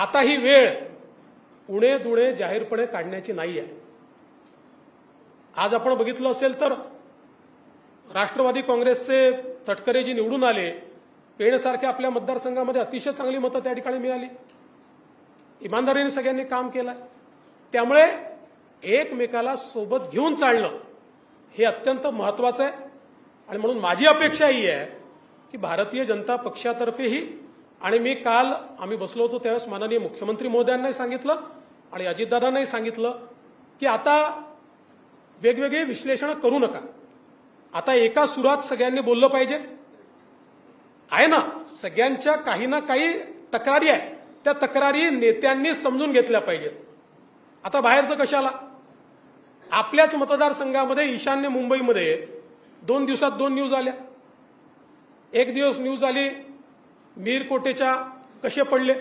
आता ही वेळ उणे दुणे जाहीरपणे काढण्याची नाही आहे. आज आपण बघितलं असेल तर राष्ट्रवादी काँग्रेसचे तटकरे जी निवडून आले, पेणसारख्या आपल्या मतदारसंघामध्ये अतिशय चांगली मतं त्या ठिकाणी मिळाली. इमानदारीने सगळ्यांनी काम केलं. त्यामुळे एकमेकाला सोबत घेऊन चालणं हे अत्यंत महत्वाचं आहे. आणि म्हणून माझी अपेक्षा ही आहे की भारतीय जनता पक्षातर्फेही, आणि मी काल आम्ही बसलो होतो त्यावेळेस माननीय मुख्यमंत्री महोदयांनाही सांगितलं आणि अजितदादांनाही सांगितलं की आता वेगवेगळे विश्लेषण करू नका. आता एका सुरात सगळ्यांनी बोललं पाहिजे. आहे ना, सगळ्यांच्या काही ना काही तक्रारी आहे, त्या तक्रारी नेत्यांनी समजून घेतल्या पाहिजेत. आता बाहेरचं कशाला? आपल्याच मतदारसंघामध्ये ईशान्य मुंबईमध्ये 2 दिवसात 2 न्यूज आल्या. एक दिवस न्यूज आली मीर कोटेच्या कसे पडले,